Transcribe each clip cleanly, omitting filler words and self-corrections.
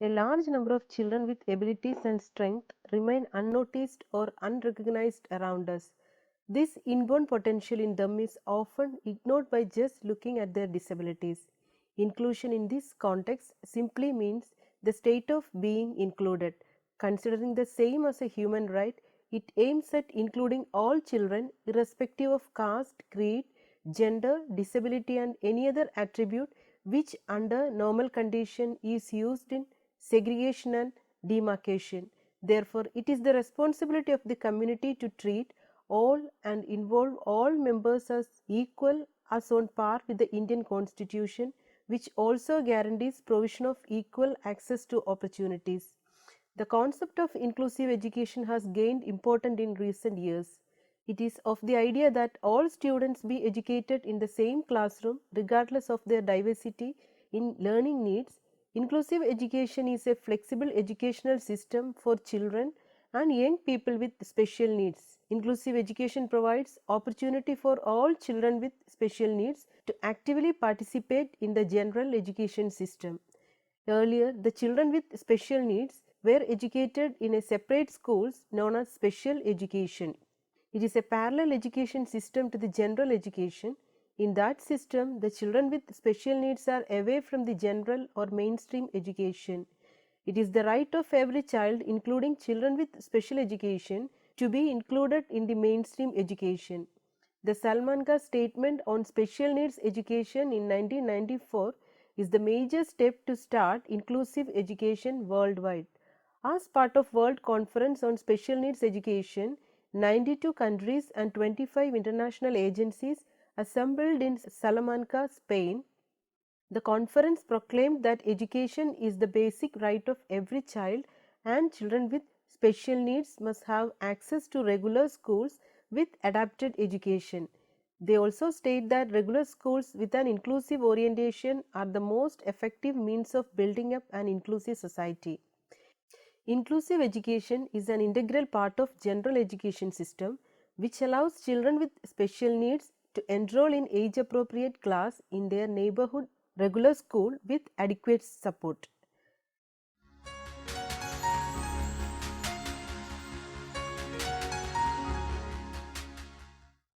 A large number of children with abilities and strength remain unnoticed or unrecognized around us. This inborn potential in them is often ignored by just looking at their disabilities. Inclusion in this context simply means the state of being included. Considering the same as a human right, it aims at including all children irrespective of caste, creed, gender, disability and any other attribute which under normal condition is used in segregation and demarcation. Therefore, it is the responsibility of the community to treat all and involve all members as equal as on par with the Indian Constitution, which also guarantees provision of equal access to opportunities. The concept of inclusive education has gained importance in recent years. It is of the idea that all students be educated in the same classroom regardless of their diversity in learning needs. Inclusive education is a flexible educational system for children and young people with special needs. Inclusive education provides opportunity for all children with special needs to actively participate in the general education system. Earlier, the children with special needs were educated in a separate schools known as special education. It is a parallel education system to the general education. In that system, the children with special needs are away from the general or mainstream education. It is the right of every child, including children with special education, to be included in the mainstream education. The Salamanca Statement on Special Needs Education in 1994 is the major step to start inclusive education worldwide. As part of World Conference on Special Needs Education, 92 countries and 25 international agencies assembled in Salamanca, Spain. The conference proclaimed that education is the basic right of every child and children with special needs must have access to regular schools with adapted education. They also state that regular schools with an inclusive orientation are the most effective means of building up an inclusive society. Inclusive education is an integral part of general education system which allows children with special needs to enroll in age appropriate class in their neighborhood regular school with adequate support.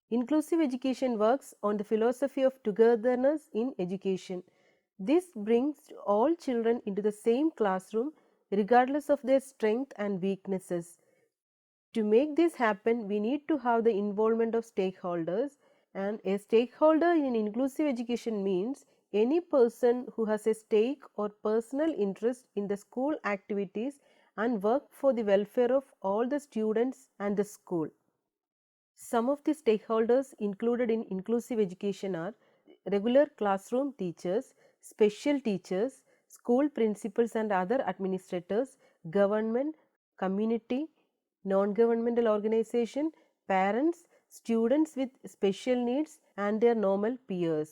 Inclusive education works on the philosophy of togetherness in education. This brings all children into the same classroom regardless of their strength and weaknesses. To make this happen, we need to have the involvement of stakeholders, and a stakeholder in inclusive education means any person who has a stake or personal interest in the school activities and work for the welfare of all the students and the school. Some of the stakeholders included in inclusive education are regular classroom teachers, special teachers, school principals and other administrators, government, community, non-governmental organization, parents, students with special needs and their normal peers.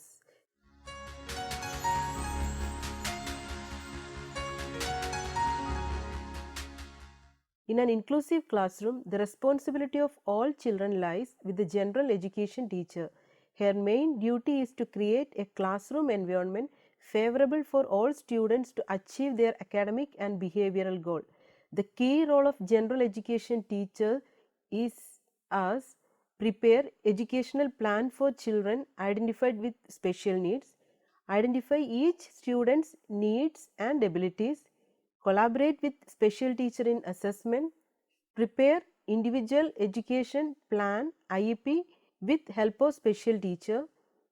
In an inclusive classroom, the responsibility of all children lies with the general education teacher. Her main duty is to create a classroom environment favorable for all students to achieve their academic and behavioral goal. The key role of general education teacher is as prepare educational plan for children identified with special needs, identify each student's needs and abilities, collaborate with special teacher in assessment, prepare individual education plan IEP with help of special teacher,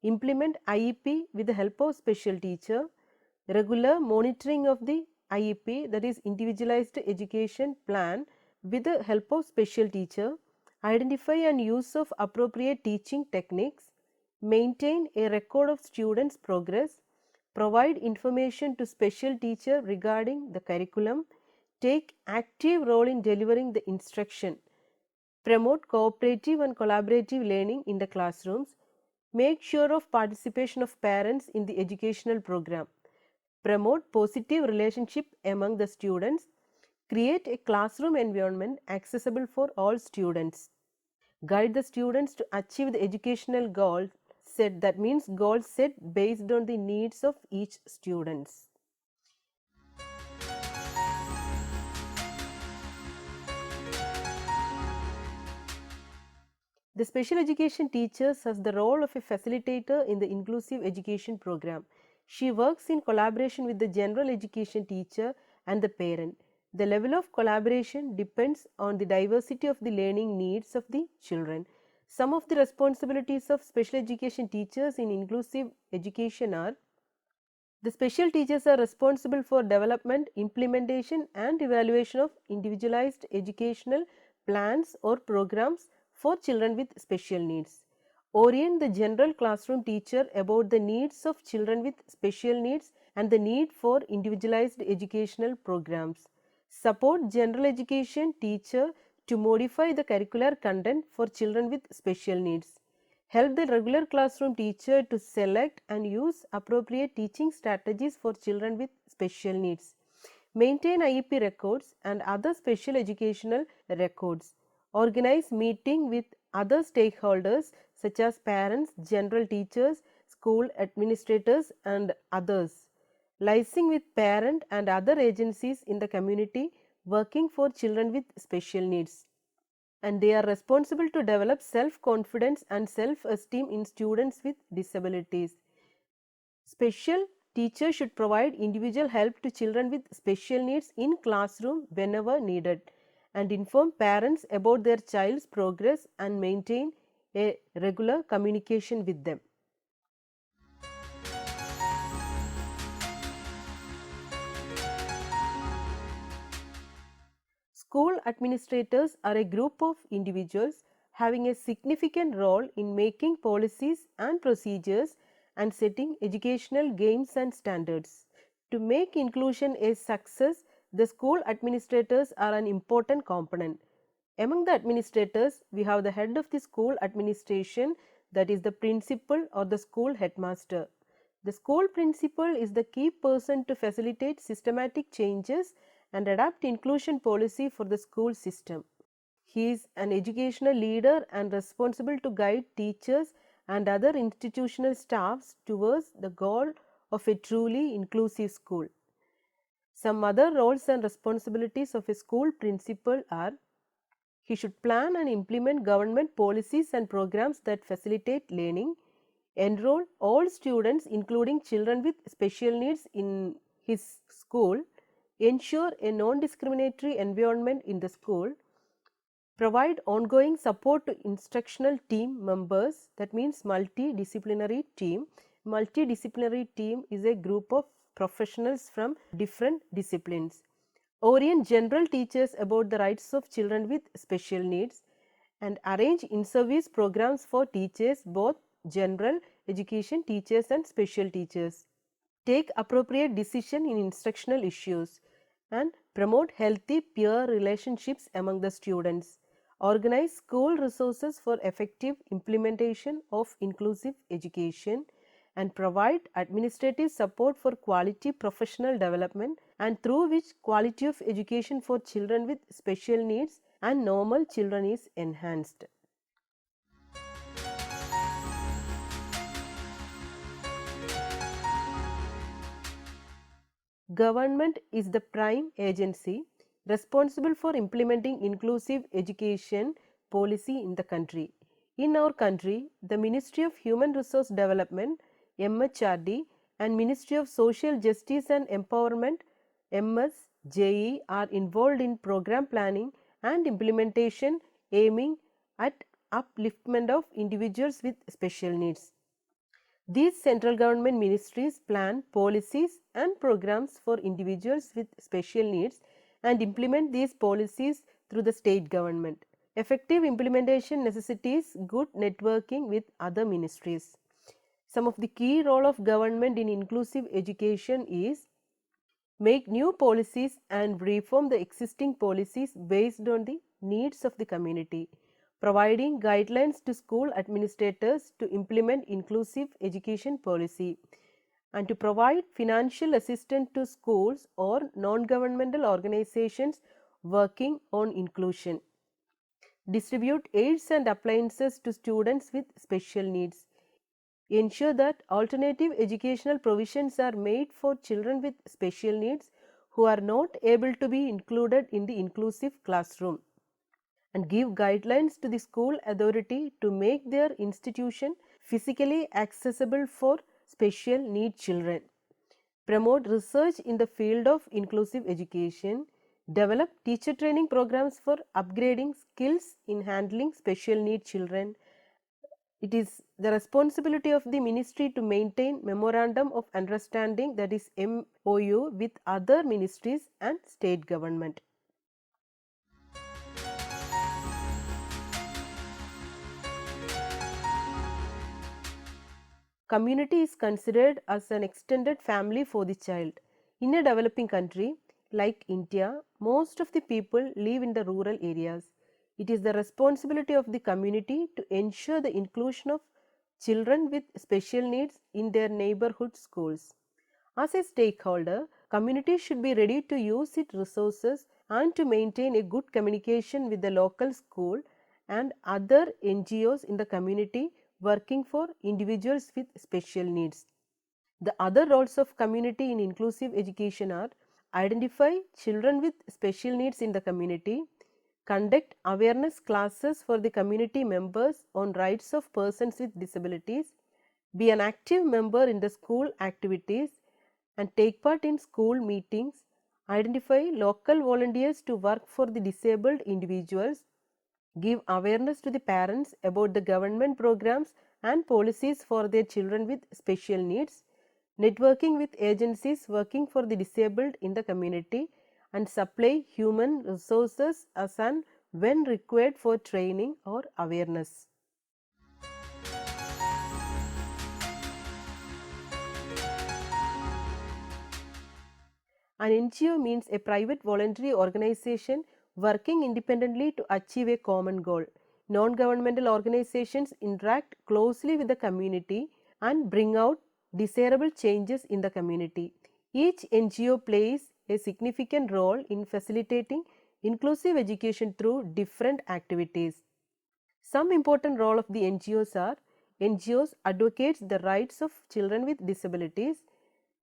implement IEP with the help of special teacher, regular monitoring of the IEP, that is individualized education plan with the help of special teacher, identify and use of appropriate teaching techniques, maintain a record of students' progress, provide information to special teacher regarding the curriculum, take active role in delivering the instruction, promote cooperative and collaborative learning in the classrooms, make sure of participation of parents in the educational program, promote positive relationship among the students, create a classroom environment accessible for all students, guide the students to achieve the educational goal set, that means goals set based on the needs of each students. The special education teacher has the role of a facilitator in the inclusive education program. She works in collaboration with the general education teacher and the parent. The level of collaboration depends on the diversity of the learning needs of the children. Some of the responsibilities of special education teachers in inclusive education are: the special teachers are responsible for development, implementation and evaluation of individualized educational plans or programs for children with special needs. Orient the general classroom teacher about the needs of children with special needs and the need for individualized educational programs. Support general education teacher to modify the curricular content for children with special needs. Help the regular classroom teacher to select and use appropriate teaching strategies for children with special needs. Maintain IEP records and other special educational records. Organize meeting with other stakeholders such as parents, general teachers, school administrators and others. Liaising with parent and other agencies in the community working for children with special needs, and they are responsible to develop self-confidence and self-esteem in students with disabilities. Special teachers should provide individual help to children with special needs in classroom whenever needed, and inform parents about their child's progress and maintain a regular communication with them. School administrators are a group of individuals having a significant role in making policies and procedures and setting educational games and standards. To make inclusion a success, the school administrators are an important component. Among the administrators, we have the head of the school administration, that is the principal or the school headmaster. The school principal is the key person to facilitate systematic changes and adapt inclusion policy for the school system. He is an educational leader and responsible to guide teachers and other institutional staffs towards the goal of a truly inclusive school. Some other roles and responsibilities of a school principal are: he should plan and implement government policies and programs that facilitate learning, enroll all students including children with special needs in his school, ensure a non-discriminatory environment in the school, provide ongoing support to instructional team members, that means multidisciplinary team. Multidisciplinary team is a group of professionals from different disciplines. Orient general teachers about the rights of children with special needs and arrange in-service programs for teachers, both general education teachers and special teachers. Take appropriate decision in instructional issues and promote healthy peer relationships among the students. Organize school resources for effective implementation of inclusive education and provide administrative support for quality professional development, and through which quality of education for children with special needs and normal children is enhanced. Government is the prime agency responsible for implementing inclusive education policy in the country. In our country, the Ministry of Human Resource Development (MHRD) and Ministry of Social Justice and Empowerment (MSJE) are involved in program planning and implementation aiming at upliftment of individuals with special needs. These central government ministries plan policies and programs for individuals with special needs and implement these policies through the state government. Effective implementation necessitates good networking with other ministries. Some of the key role of government in inclusive education is: make new policies and reform the existing policies based on the needs of the community, providing guidelines to school administrators to implement inclusive education policy, and to provide financial assistance to schools or non-governmental organizations working on inclusion. Distribute aids and appliances to students with special needs. Ensure that alternative educational provisions are made for children with special needs who are not able to be included in the inclusive classroom. and give guidelines to the school authority to make their institution physically accessible for special need children, promote research in the field of inclusive education, develop teacher training programs for upgrading skills in handling special need children. It is the responsibility of the ministry to maintain memorandum of understanding, that is MOU, with other ministries and state government. Community is considered as an extended family for the child. In a developing country like India, most of the people live in the rural areas. It is the responsibility of the community to ensure the inclusion of children with special needs in their neighborhood schools. As a stakeholder, community should be ready to use its resources and to maintain a good communication with the local school and other NGOs in the community working for individuals with special needs. The other roles of community in inclusive education are: identify children with special needs in the community, conduct awareness classes for the community members on rights of persons with disabilities, be an active member in the school activities and take part in school meetings, identify local volunteers to work for the disabled individuals, give awareness to the parents about the government programs and policies for their children with special needs, networking with agencies working for the disabled in the community, and supply human resources as and when required for training or awareness. An NGO means a private voluntary organization working independently to achieve a common goal. Non-governmental organizations interact closely with the community and bring out desirable changes in the community. Each NGO plays a significant role in facilitating inclusive education through different activities. Some important role of the NGOs are: NGOs advocates the rights of children with disabilities.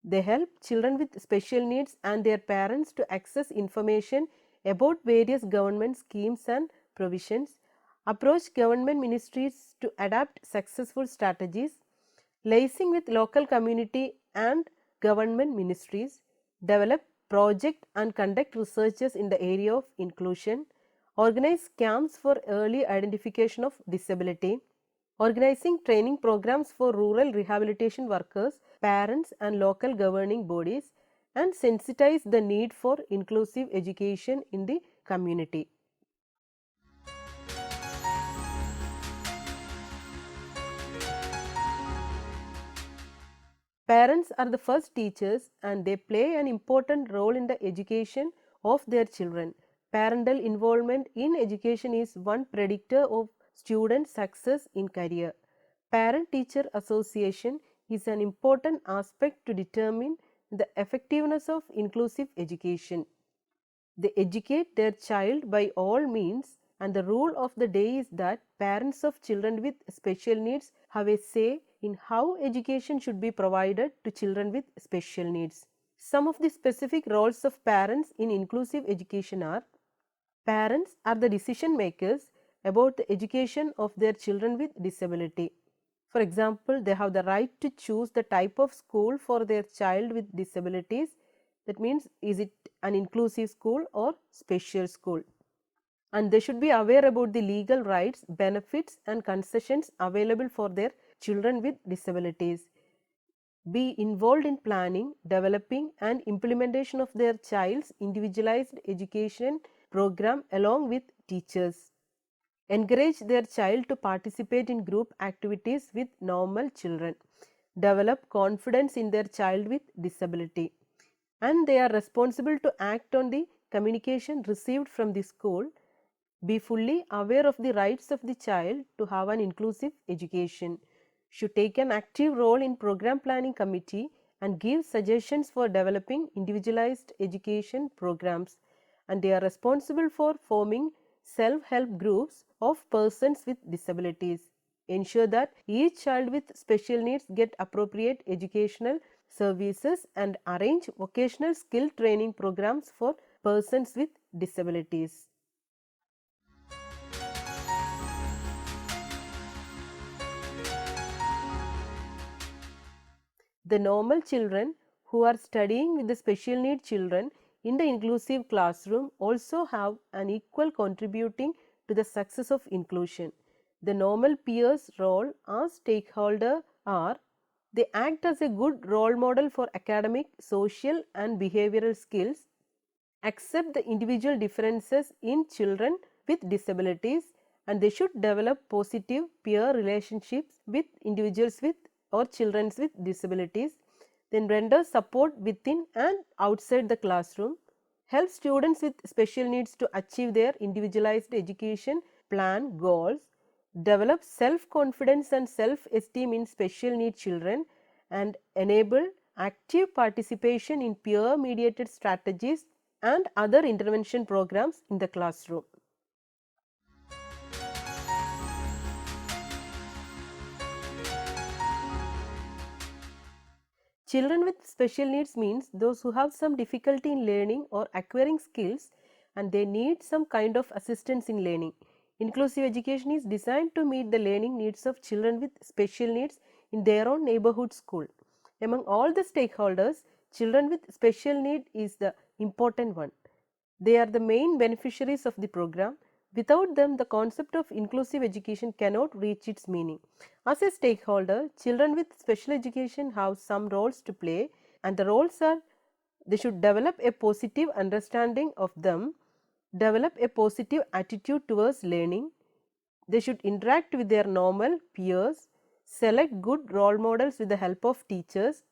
They help children with special needs and their parents to access information about various government schemes and provisions, approach government ministries to adapt successful strategies, liaising with local community and government ministries, develop, project and conduct researches in the area of inclusion, organize camps for early identification of disability, organizing training programs for rural rehabilitation workers, parents and local governing bodies, and sensitize the need for inclusive education in the community. Parents are the first teachers and they play an important role in the education of their children. Parental involvement in education is one predictor of student success in career. Parent-teacher association is an important aspect to determine the effectiveness of inclusive education. They educate their child by all means, and the rule of the day is that parents of children with special needs have a say in how education should be provided to children with special needs. Some of the specific roles of parents in inclusive education are: parents are the decision makers about the education of their children with disability. For example, they have the right to choose the type of school for their child with disabilities. That means, is it an inclusive school or special school? And they should be aware about the legal rights, benefits and concessions available for their children with disabilities. Be involved in planning, developing and implementation of their child's individualized education program along with teachers. Encourage their child to participate in group activities with normal children. Develop confidence in their child with disability. And they are responsible to act on the communication received from the school. Be fully aware of the rights of the child to have an inclusive education. Should take an active role in program planning committee and give suggestions for developing individualized education programs. And they are responsible for forming self-help groups of persons with disabilities. Ensure that each child with special needs get appropriate educational services and arrange vocational skill training programs for persons with disabilities. The normal children who are studying with the special need children in the inclusive classroom also have an equal contributing to the success of inclusion. The normal peers' role as stakeholder are they act as a good role model for academic, social and behavioral skills, accept the individual differences in children with disabilities, and they should develop positive peer relationships with individuals with or children with disabilities, then render support within and outside the classroom, help students with special needs to achieve their individualized education plan goals, develop self confidence and self esteem in special need children, and enable active participation in peer mediated strategies and other intervention programs in the classroom. Children with special needs means those who have some difficulty in learning or acquiring skills and they need some kind of assistance in learning. Inclusive education is designed to meet the learning needs of children with special needs in their own neighborhood school. Among all the stakeholders, children with special need is the important one. They are the main beneficiaries of the program. Without them, the concept of inclusive education cannot reach its meaning. As a stakeholder, children with special education have some roles to play, and the roles are they should develop a positive understanding of them, develop a positive attitude towards learning, they should interact with their normal peers, select good role models with the help of teachers,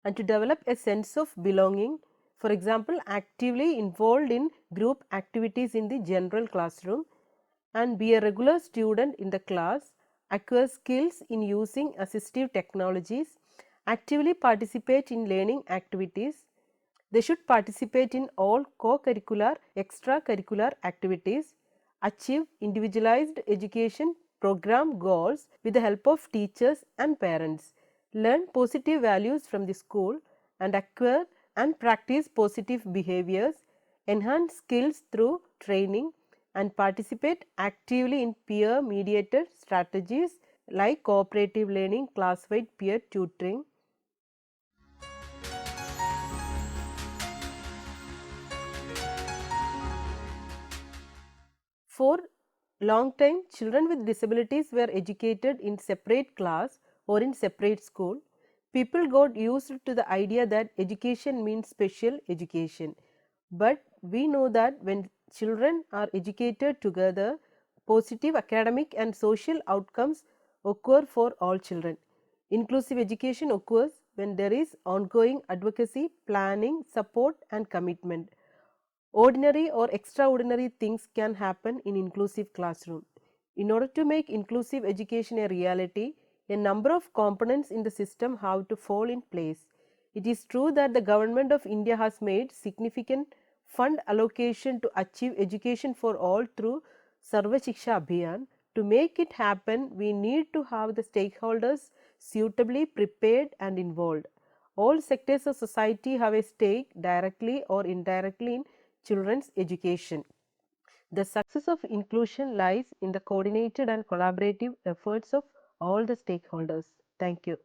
and to develop a sense of belonging, for example, actively involved in group activities in the general classroom and be a regular student in the class, acquire skills in using assistive technologies, actively participate in learning activities. They should participate in all co-curricular, extracurricular activities, achieve individualized education program goals with the help of teachers and parents, learn positive values from the school and acquire and practice positive behaviors, enhance skills through training and participate actively in peer mediated strategies like cooperative learning, class-wide peer tutoring. For long time, children with disabilities were educated in separate class or in separate school. People got used to the idea that education means special education. But we know that when children are educated together, positive academic and social outcomes occur for all children. Inclusive education occurs when there is ongoing advocacy, planning, support and commitment. Ordinary or extraordinary things can happen in inclusive classroom. In order to make inclusive education a reality, a number of components in the system have to fall in place. It is true that the government of India has made significant fund allocation to achieve education for all through Sarva Shiksha Abhiyan. To make it happen, we need to have the stakeholders suitably prepared and involved. All sectors of society have a stake directly or indirectly in children's education. The success of inclusion lies in the coordinated and collaborative efforts of all the stakeholders. Thank you.